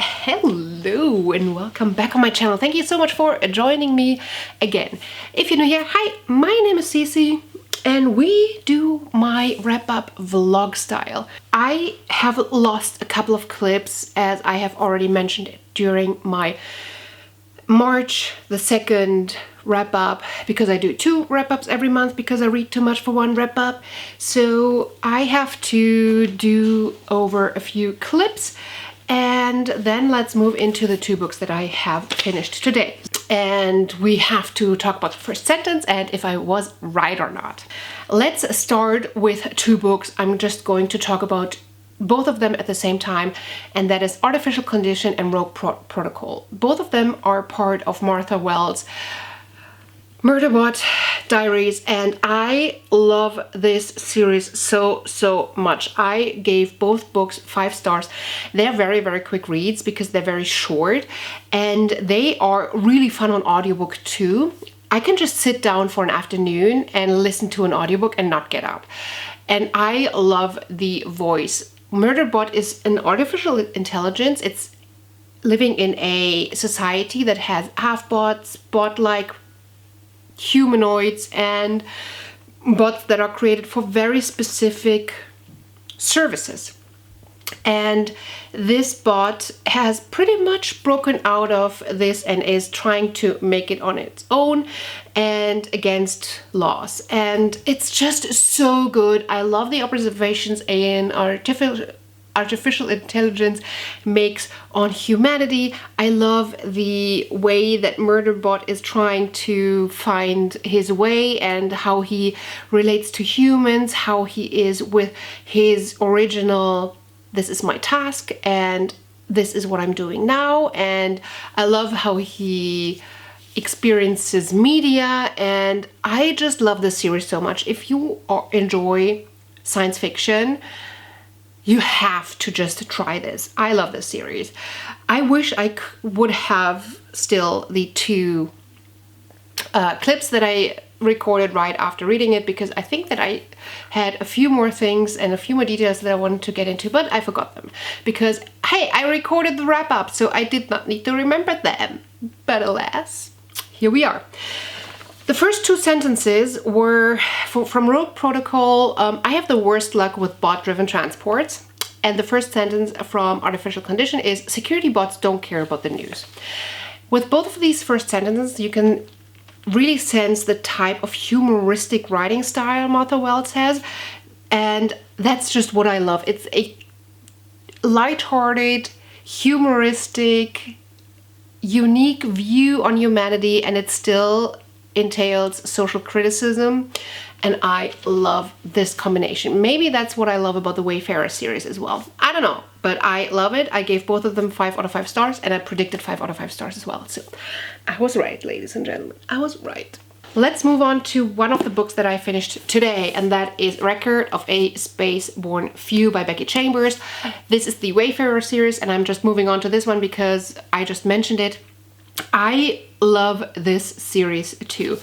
Hello and welcome back on my channel. Thank you so much for joining me again. If you're new here, hi, my name is Cece and we do my wrap-up vlog style. I have lost a couple of clips, as I have already mentioned it during my March the 2nd wrap-up, because I do 2 wrap-ups every month because I read too much for one wrap-up. So I have to do over a few clips, and then let's move into the 2 books that I have finished today. And we have to talk about the first sentence and if I was right or not. Let's start with 2 books. I'm just going to talk about both of them at the same time, and that is Artificial Condition and Rogue Protocol. Both of them are part of Martha Wells' Murderbot Diaries, and I love this series so much. I gave both books 5 stars. They're very quick reads because they're very short, and they are really fun on audiobook too. I can just sit down for an afternoon and listen to an audiobook and not get up. And I love the voice. Murderbot is an artificial intelligence. It's living in a society that has half bots, bot-like humanoids, and bots that are created for very specific services. And this bot has pretty much broken out of this and is trying to make it on its own and against laws. And it's just so good. I love the observations in artificial intelligence makes on humanity. I love the way that Murderbot is trying to find his way and how he relates to humans, how he is with his original, this is my task and this is what I'm doing now. And I love how he experiences media, and I just love this series so much. If you enjoy science fiction, you have to just try this. I love this series. I wish I would have still the 2 clips that I recorded right after reading it, because I think that I had a few more things and a few more details that I wanted to get into, but I forgot them because, hey, I recorded the wrap-up, so I did not need to remember them. But alas, here we are. The first 2 sentences were from Rogue Protocol. I have the worst luck with bot-driven transports. And the first sentence from Artificial Condition is, security bots don't care about the news. With both of these first sentences, you can really sense the type of humoristic writing style Martha Wells has. And that's just what I love. It's a lighthearted, humoristic, unique view on humanity, and it still entails social criticism, and I love this combination. Maybe that's what I love about the Wayfarer series as well. I don't know, but I love it. I gave both of them 5 out of 5 stars, and I predicted 5 out of 5 stars as well. So I was right, ladies and gentlemen. I was right. Let's move on to one of the books that I finished today, and that is Record of a Spaceborn Few by Becky Chambers. This is the Wayfarer series, and I'm just moving on to this one because I just mentioned it. I love this series too.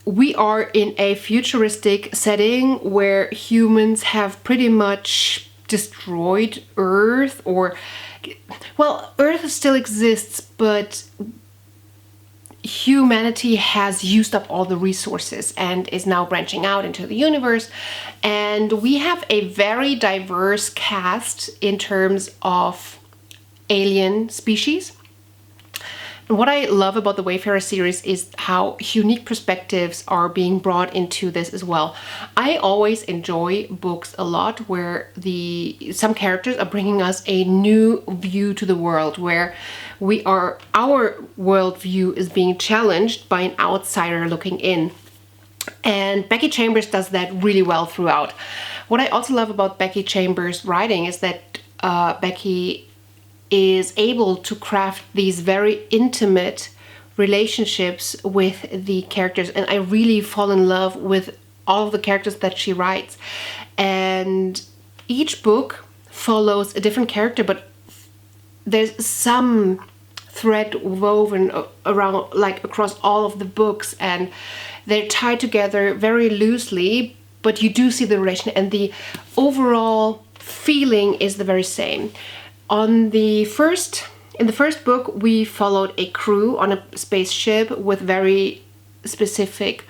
We are in a futuristic setting where humans have pretty much destroyed Earth, or, well, Earth still exists, but humanity has used up all the resources and is now branching out into the universe. And we have a very diverse cast in terms of alien species. And what I love about the Wayfarer series is how unique perspectives are being brought into this as well. I always enjoy books a lot where some characters are bringing us a new view to the world, where our worldview is being challenged by an outsider looking in. And Becky Chambers does that really well throughout. What I also love about Becky Chambers' writing is that Becky is able to craft these very intimate relationships with the characters, and I really fall in love with all of the characters that she writes. And each book follows a different character, but there's some thread woven around, like, across all of the books, and they're tied together very loosely, but you do see the relation, and the overall feeling is the very same. On the first In the first book, we followed a crew on a spaceship with very specific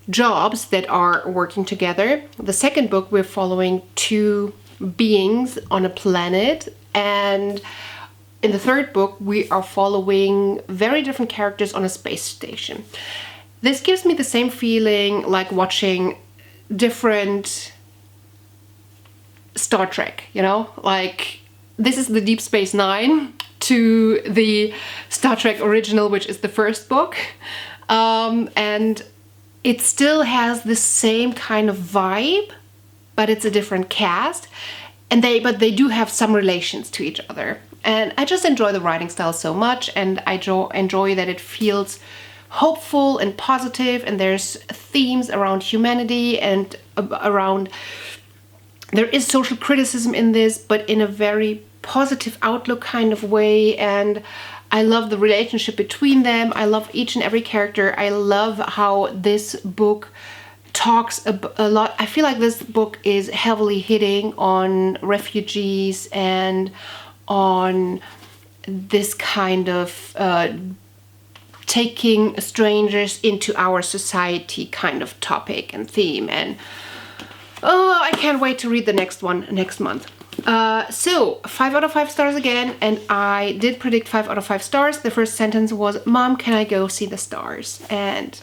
jobs that are working together. The second book, we're following two beings on a planet, and in the third book, we are following very different characters on a space station. This gives me the same feeling like watching different Star Trek, you know? Like, this is the Deep Space Nine to the Star Trek original, which is the first book. And it still has the same kind of vibe, but it's a different cast. But they do have some relations to each other. And I just enjoy the writing style so much, and I enjoy that it feels hopeful and positive, and there's themes around humanity and around... There is social criticism in this, but in a very positive outlook kind of way, and I love the relationship between them. I love each and every character. I love how this book talks a lot. I feel like this book is heavily hitting on refugees and on this kind of taking strangers into our society kind of topic and theme. And oh, I can't wait to read the next one next month. So 5 out of 5 stars again, and I did predict 5 out of 5 stars. The first sentence was, "Mom, can I go see the stars?" And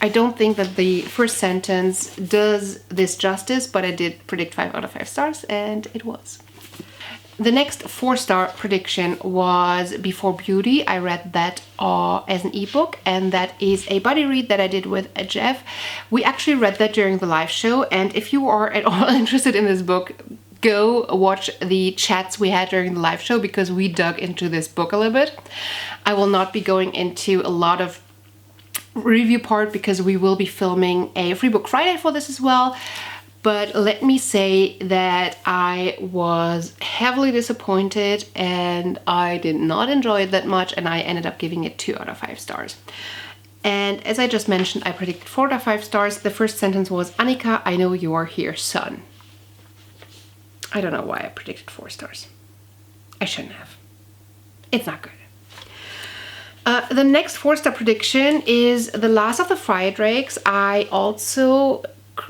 I don't think that the first sentence does this justice, but I did predict 5 out of 5 stars, and it was. The next 4-star prediction was Before Beauty. I read that as an ebook, and that is a buddy read that I did with Jeff. We actually read that during the live show, and if you are at all interested in this book, go watch the chats we had during the live show, because we dug into this book a little bit. I will not be going into a lot of review part because we will be filming a Free Book Friday for this as well. But let me say that I was heavily disappointed and I did not enjoy it that much, and I ended up giving it 2 out of 5 stars. And as I just mentioned, I predicted 4 out of 5 stars. The first sentence was, "Annika, I know you are here, son." I don't know why I predicted 4 stars. I shouldn't have. It's not good. The next 4-star prediction is The Last of the Friar Drakes. I also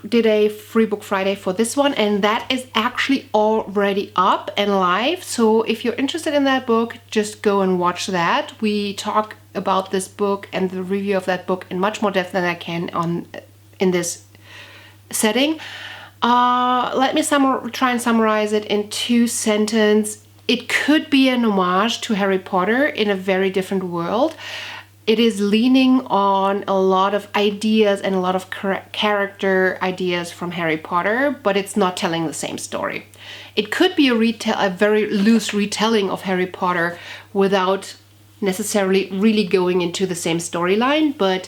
did a Free Book Friday for this one, and that is actually already up and live. So if you're interested in that book, just go and watch that. We talk about this book and the review of that book in much more depth than I can in this setting. Let me try and summarize it in 2 sentences. It could be an homage to Harry Potter in a very different world. It is leaning on a lot of ideas and a lot of character ideas from Harry Potter, but it's not telling the same story. It could be a very loose retelling of Harry Potter without necessarily really going into the same storyline, but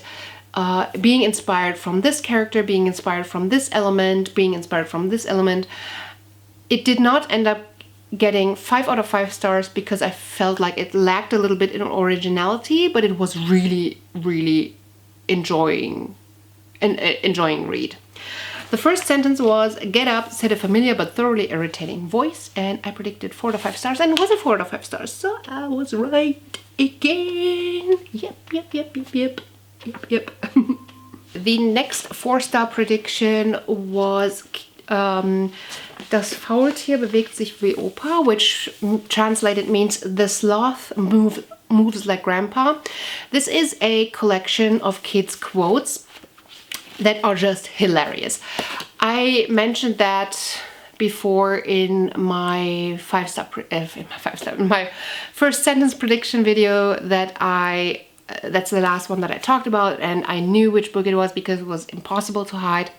being inspired from this character, being inspired from this element, being inspired from this element. It did not end up getting 5 out of 5 stars because I felt like it lacked a little bit in originality, but it was really, really enjoying read. The first sentence was, "Get up," said a familiar but thoroughly irritating voice, and I predicted 4 out of 5 stars, and it was a 4 out of 5 stars, so I was right again. Yep. The next 4-star prediction was Das Faultier bewegt sich wie Opa, which translated means the sloth moves like grandpa. This is a collection of kids' quotes that are just hilarious. I mentioned that before in my my first sentence prediction video that that's the last one that I talked about, and I knew which book it was because it was impossible to hide.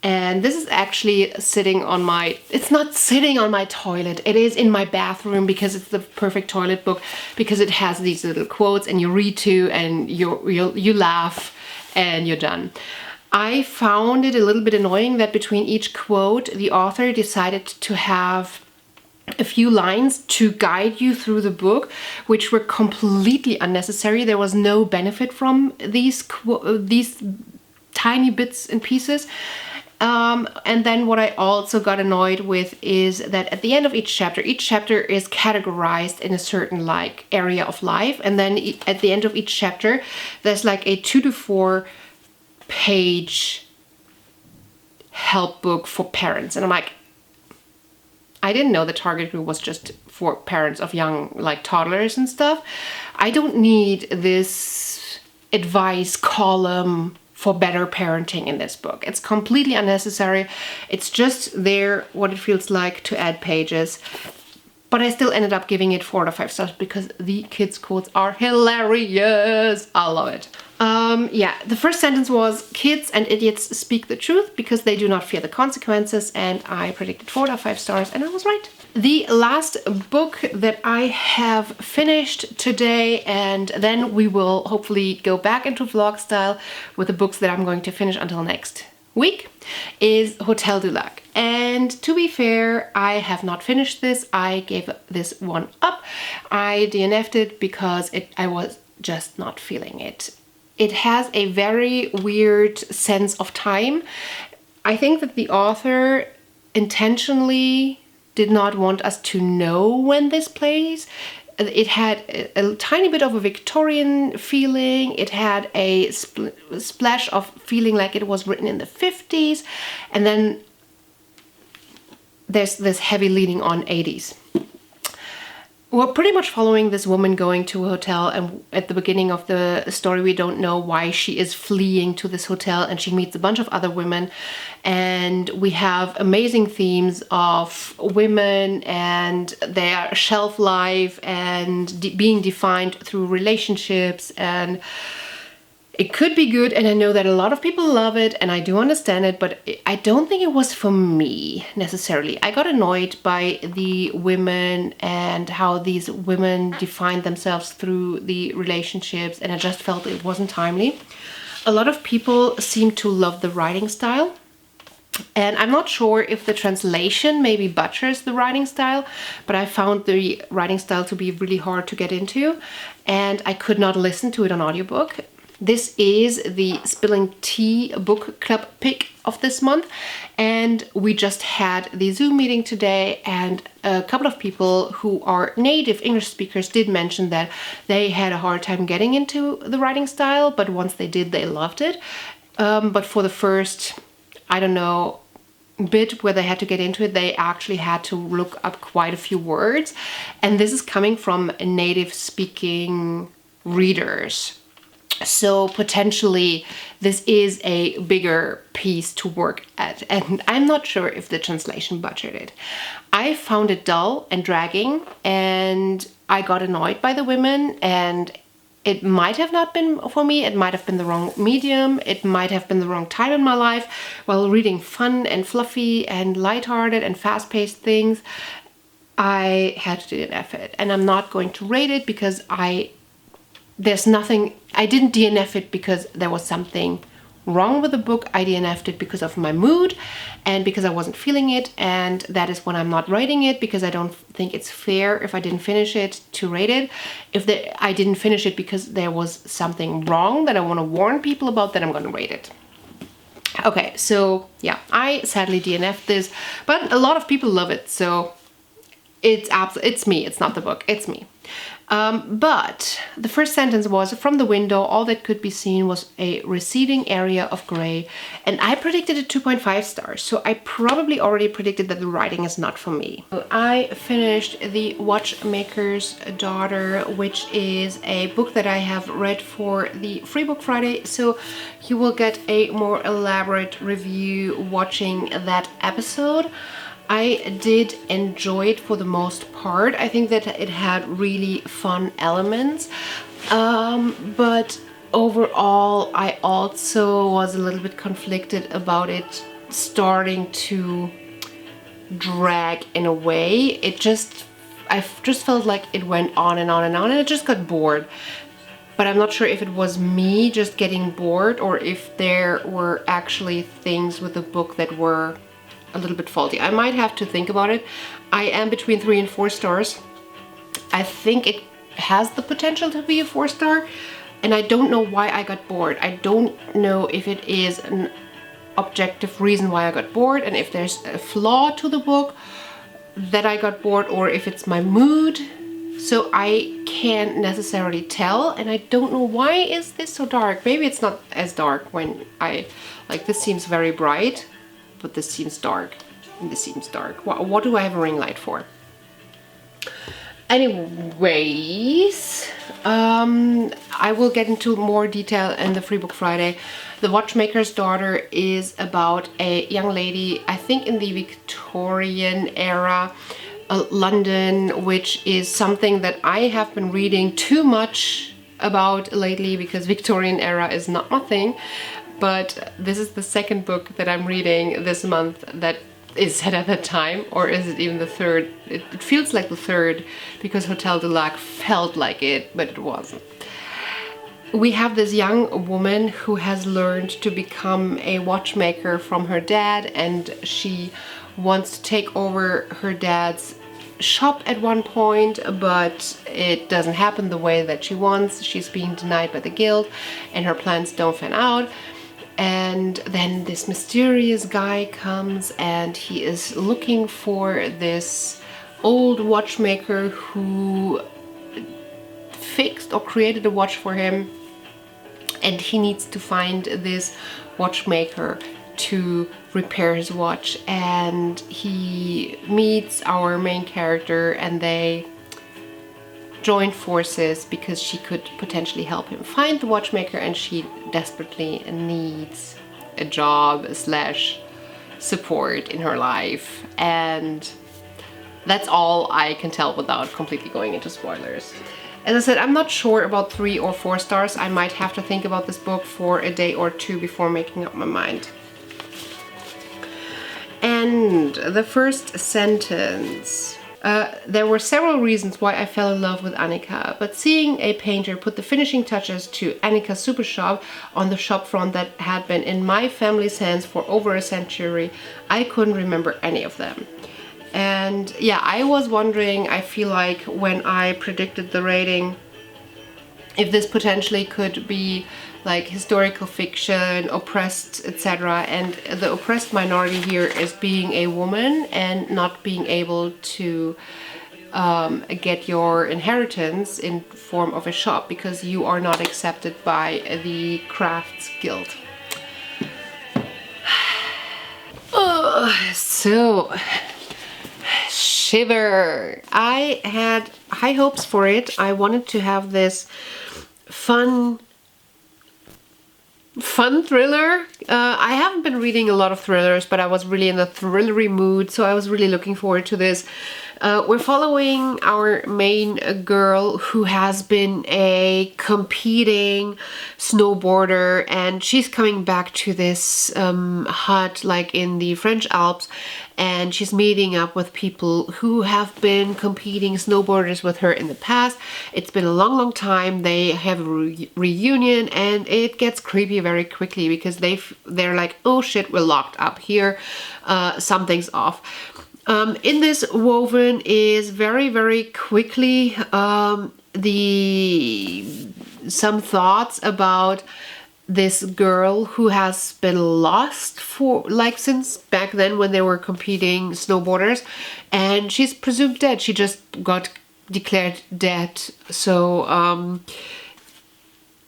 And this is actually sitting on it's not sitting on my toilet, it is in my bathroom because it's the perfect toilet book, because it has these little quotes and you read to and you laugh and you're done. I found it a little bit annoying that between each quote, the author decided to have a few lines to guide you through the book, which were completely unnecessary. There was no benefit from these tiny bits and pieces. And then what I also got annoyed with is that at the end of each chapter is categorized in a certain like area of life. And then at the end of each chapter, there's like a 2 to 4 page help book for parents. And I'm like, I didn't know the target group was just for parents of young, like toddlers and stuff. I don't need this advice column for better parenting in this book. It's completely unnecessary. It's just there, what it feels like to add pages. But I still ended up giving it 4 out of 5 stars because the kids' quotes are hilarious. I love it. Yeah, the first sentence was, kids and idiots speak the truth because they do not fear the consequences, and I predicted 4 out of 5 stars, and I was right. The last book that I have finished today, and then we will hopefully go back into vlog style with the books that I'm going to finish until next week, is Hotel du Lac. And to be fair, I have not finished this. I gave this one up. I DNF'd it because I was just not feeling it. It has a very weird sense of time. I think that the author intentionally did not want us to know when this plays. It had a tiny bit of a Victorian feeling. It had a splash of feeling like it was written in the 50s. And then there's this heavy leaning on 80s. We're pretty much following this woman going to a hotel, and at the beginning of the story we don't know why she is fleeing to this hotel, and she meets a bunch of other women, and we have amazing themes of women and their shelf life and being defined through relationships, and it could be good, and I know that a lot of people love it, and I do understand it, but I don't think it was for me necessarily. I got annoyed by the women and how these women defined themselves through the relationships, and I just felt it wasn't timely. A lot of people seem to love the writing style, and I'm not sure if the translation maybe butchers the writing style, but I found the writing style to be really hard to get into, and I could not listen to it on audiobook. This is the Spilling Tea book club pick of this month, and we just had the Zoom meeting today, and a couple of people who are native English speakers did mention that they had a hard time getting into the writing style, but once they did, they loved it. But for the first, I don't know, bit where they had to get into it, they actually had to look up quite a few words, and this is coming from native speaking readers. So potentially this is a bigger piece to work at, and I'm not sure if the translation butchered it. I found it dull and dragging, and I got annoyed by the women, and it might have not been for me. It might have been the wrong medium. It might have been the wrong time in my life. While reading fun and fluffy and lighthearted and fast-paced things, I had to DNF it, and I'm not going to rate it because there's nothing. I didn't DNF it because there was something wrong with the book. I DNF'd it because of my mood and because I wasn't feeling it, and that is when I'm not rating it, because I don't think it's fair if I didn't finish it to rate it. If I didn't finish it because there was something wrong that I want to warn people about, then I'm going to rate it. Okay, so yeah, I sadly DNF'd this, but a lot of people love it, so it's me. It's not the book, it's me. But the first sentence was, from the window, all that could be seen was a receding area of gray, and I predicted it 2.5 stars, so I probably already predicted that the writing is not for me. I finished The Watchmaker's Daughter, which is a book that I have read for the Free Book Friday, so you will get a more elaborate review watching that episode. I did enjoy it for the most part. I think that it had really fun elements, but overall I also was a little bit conflicted about it starting to drag in a way. I just felt like it went on and on and on, and I just got bored. But I'm not sure if it was me just getting bored or if there were actually things with the book that were a little bit faulty. I might have to think about it. I am between 3 and 4 stars. I think it has the potential to be a 4-star, and I don't know why I got bored. I don't know if it is objective reason why I got bored, and if there's a flaw to the book that I got bored, or if it's my mood. So I can't necessarily tell, and I don't know why is this so dark. Maybe it's not as dark when I, like, this seems very bright, but this seems dark, and this seems dark. What do I have a ring light for? Anyways, I will get into more detail in the Free Book Friday. The Watchmaker's Daughter is about a young lady, I think in the Victorian era, London, which is something that I have been reading too much about lately because Victorian era is not my thing. But this is the second book that I'm reading this month that is set at that time, or is it even the third? It feels like the third because Hotel du Lac felt like it, but it wasn't. We have this young woman who has learned to become a watchmaker from her dad, and she wants to take over her dad's shop at one point, but it doesn't happen the way that she wants. She's being denied by the guild and her plans don't fan out. And then this mysterious guy comes and he is looking for this old watchmaker who fixed or created a watch for him, and he needs to find this watchmaker to repair his watch. And he meets our main character and they join forces because she could potentially help him find the watchmaker, and she desperately needs a job / support in her life. And that's all I can tell without completely going into spoilers. As I said, I'm not sure about 3 or 4 stars. I might have to think about this book for a day or two before making up my mind. And the first sentence. There were several reasons why I fell in love with Annika, but seeing a painter put the finishing touches to Annika's super shop on the shop front that had been in my family's hands for over a century, I couldn't remember any of them. And yeah, I was wondering, I feel like when I predicted the rating, if this potentially could be like historical fiction, oppressed, etc. And the oppressed minority here is being a woman and not being able to get your inheritance in form of a shop because you are not accepted by the crafts guild. So, Shiver. I had high hopes for it. I wanted to have this fun thriller. I haven't been reading a lot of thrillers, but I was really in the thrillery mood, so I was really looking forward to this. We're following our main girl who has been a competing snowboarder, and she's coming back to this hut like in the French Alps, and she's meeting up with people who have been competing snowboarders with her in the past. It's been a long time. They have a reunion, and it gets creepy very quickly because they're like, oh shit, we're locked up here. Something's off. In this woven is very quickly some thoughts about this girl who has been lost for like since back then when they were competing snowboarders, and she's presumed dead. She just got declared dead. So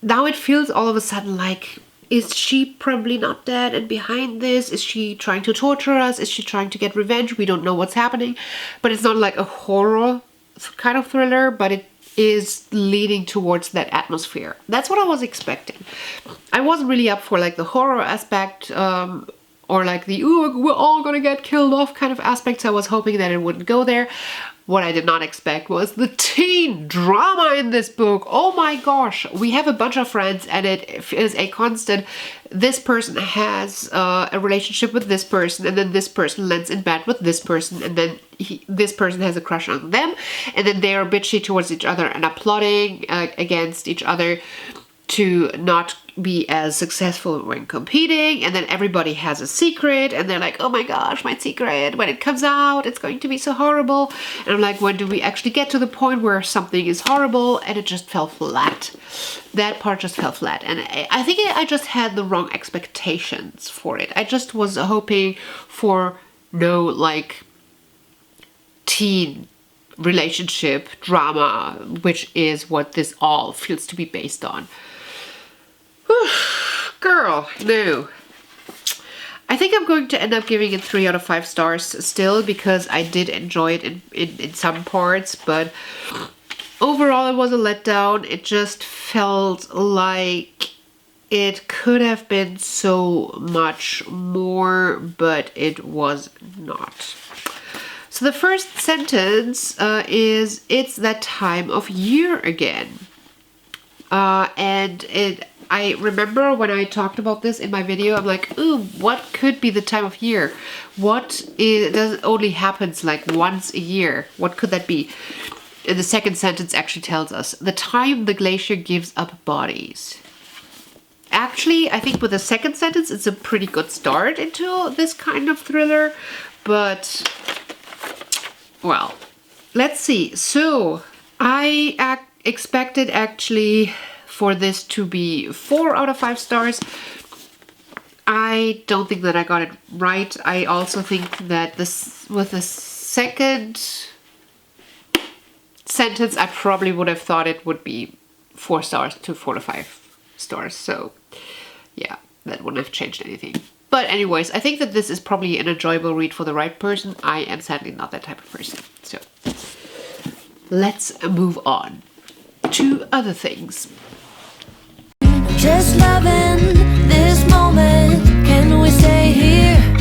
now it feels all of a sudden like, is she probably not dead? And behind this, is she trying to torture us? Is she trying to get revenge? We don't know what's happening. But it's not like a horror kind of thriller, but it is leading towards that atmosphere. That's what I was expecting. I wasn't really up for like the horror aspect or like the, ooh, we're all gonna get killed off kind of aspects. I was hoping that it wouldn't go there. What I did not expect was the teen drama in this book. Oh my gosh, we have a bunch of friends and it is a constant. This person has a relationship with this person, and then this person lands in bed with this person, and then this person has a crush on them, and then they are bitchy towards each other and are plotting against each other to not be as successful when competing, and then everybody has a secret and they're like, oh my gosh, my secret, when it comes out it's going to be so horrible. And I'm like, when do we actually get to the point where something is horrible? And it just fell flat. That part just fell flat, and I think I just had the wrong expectations for it. I just was hoping for no like teen relationship drama, which is what this all feels to be based on. Whew, girl, no. I think I'm going to end up giving it 3 out of 5 stars still, because I did enjoy it in some parts, but overall it was a letdown. It just felt like it could have been so much more, but it was not. So the first sentence is, it's that time of year again. I remember when I talked about this in my video, I'm like, ooh, what could be the time of year? Does only happens like once a year? What could that be? And the second sentence actually tells us, the time the glacier gives up bodies. Actually, I think with the second sentence, it's a pretty good start into this kind of thriller, but well, let's see. So I expected actually for this to be 4 out of 5 stars. I don't think that I got it right. I also think that this, with the second sentence, I probably would have thought it would be 4 stars to 4 to 5 stars. So yeah, that wouldn't have changed anything. But anyways, I think that this is probably an enjoyable read for the right person. I am sadly not that type of person. So let's move on to other things. Just loving this moment. Can we stay here?